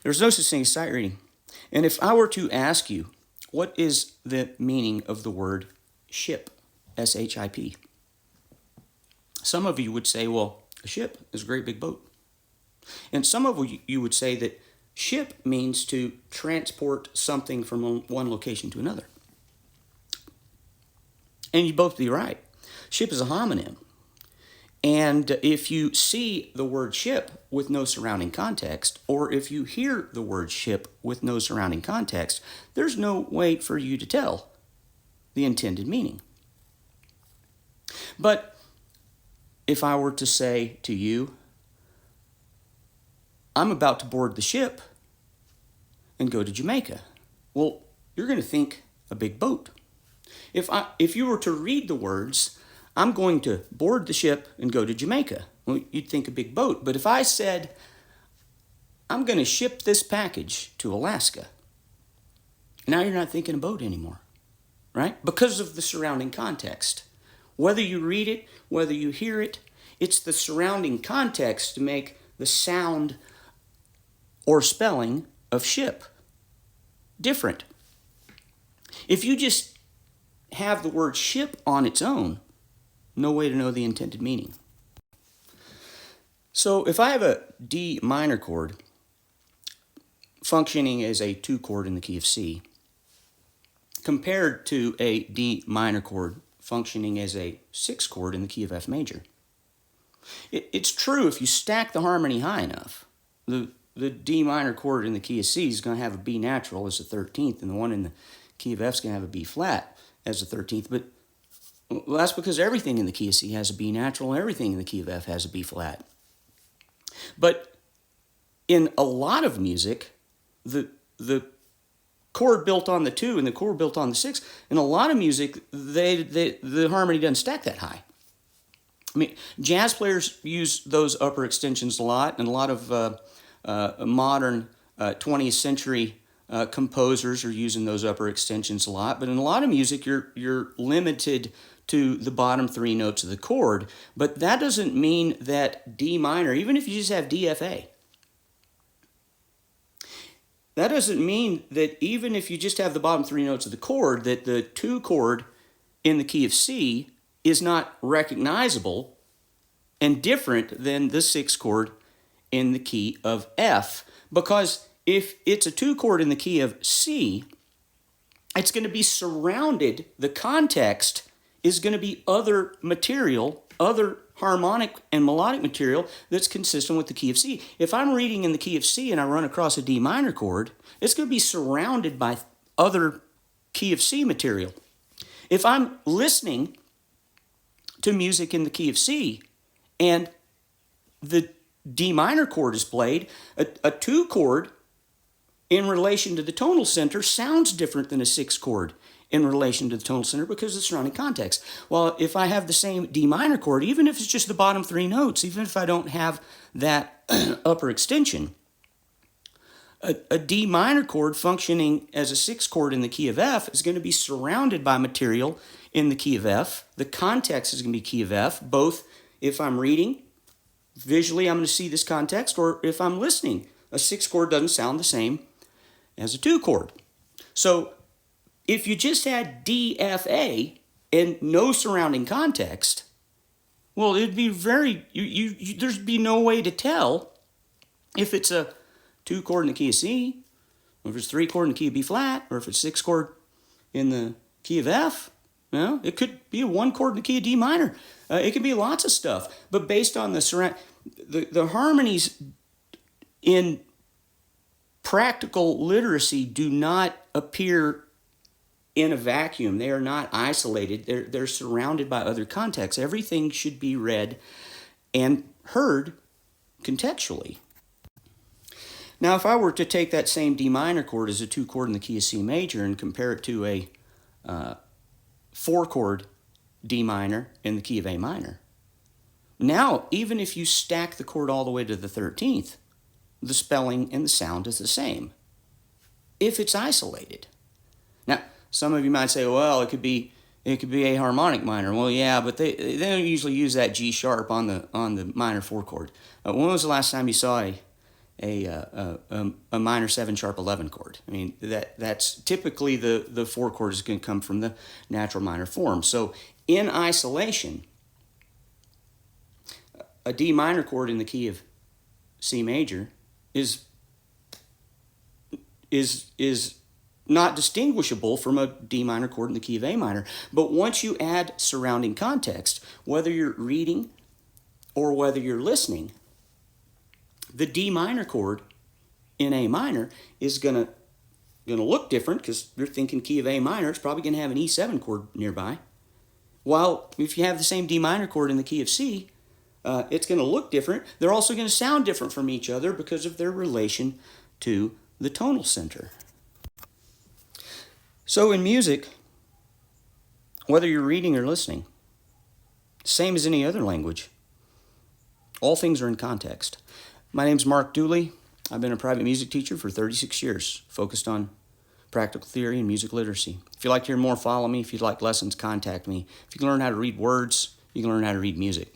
There's no such thing as sight reading. And if I were to ask you, what is the meaning of the word ship? S-H-I-P. Some of you would say, well, a ship is a great big boat. And some of you would say that ship means to transport something from one location to another. And you'd both be right. Ship is a homonym. And if you see the word ship with no surrounding context, or if you hear the word ship with no surrounding context, there's no way for you to tell the intended meaning. But if I were to say to you, I'm about to board the ship and go to Jamaica, well, you're going to think a big boat. If you were to read the words, I'm going to board the ship and go to Jamaica, well, you'd think a big boat. But if I said, I'm going to ship this package to Alaska, now you're not thinking a boat anymore, right? Because of the surrounding context. Whether you read it, whether you hear it, it's the surrounding context to make the sound or spelling of ship different. If you just have the word ship on its own, no way to know the intended meaning. So if I have a D minor chord functioning as a 2 chord in the key of C, compared to a D minor chord functioning as a 6 chord in the key of F major, it's true if you stack the harmony high enough, the D minor chord in the key of C is going to have a B natural as the 13th, and the one in the key of F is going to have a B flat as the 13th, but well, that's because everything in the key of C has a B natural, and everything in the key of F has a B flat. But in a lot of music, the chord built on the 2 and the chord built on the 6, in a lot of music, the harmony doesn't stack that high. I mean, jazz players use those upper extensions a lot, and a lot of modern 20th century composers are using those upper extensions a lot. But in a lot of music, you're limited to the bottom 3 notes of the chord. But that doesn't mean that D minor, even if you just have DFA, that doesn't mean that even if you just have the bottom 3 notes of the chord, that the 2 chord in the key of C is not recognizable and different than the 6 chord in the key of F. Because if it's a 2 chord in the key of C, it's going to be surrounded, the context is going to be other material, other harmonic and melodic material that's consistent with the key of C. If I'm reading in the key of C and I run across a D minor chord, it's going to be surrounded by other key of C material. If I'm listening to music in the key of C and the D minor chord is played, a 2 chord in relation to the tonal center sounds different than a 6 chord in relation to the tonal center because of the surrounding context. Well, if I have the same D minor chord, even if it's just the bottom 3 notes, even if I don't have that upper extension, a D minor chord functioning as a 6 chord in the key of F is going to be surrounded by material in the key of F. The context is going to be key of F, both if I'm reading, visually I'm going to see this context, or if I'm listening. A 6 chord doesn't sound the same as a 2 chord. So if you just had DFA and no surrounding context, well, it'd be there'd be no way to tell if it's a 2 chord in the key of C, or if it's 3 chord in the key of B flat, or if it's 6 chord in the key of F. You know, it could be a 1 chord in the key of D minor. It could be lots of stuff. But based on the harmonies in practical literacy do not appear in a vacuum. They are not isolated. They're surrounded by other contexts. Everything should be read and heard contextually. Now, if I were to take that same D minor chord as a 2 chord in the key of C major and compare it to a 4 chord D minor in the key of A minor, now, even if you stack the chord all the way to the 13th, the spelling and the sound is the same if it's isolated. Now, some of you might say, well, it could be a harmonic minor. Well, yeah, but they don't usually use that G sharp on the minor 4 chord. When was the last time you saw a minor 7 sharp 11 chord. I mean, that's typically the 4 chord is going to come from the natural minor form. So in isolation, a D minor chord in the key of C major is not distinguishable from a D minor chord in the key of A minor. But once you add surrounding context, whether you're reading or whether you're listening, the D minor chord in A minor is going to look different because you're thinking key of A minor. It's probably going to have an E7 chord nearby. While if you have the same D minor chord in the key of C, it's going to look different. They're also going to sound different from each other because of their relation to the tonal center. So in music, whether you're reading or listening, same as any other language, all things are in context. My name's Mark Dooley. I've been a private music teacher for 36 years, focused on practical theory and music literacy. If you'd like to hear more, follow me. If you'd like lessons, contact me. If you can learn how to read words, you can learn how to read music.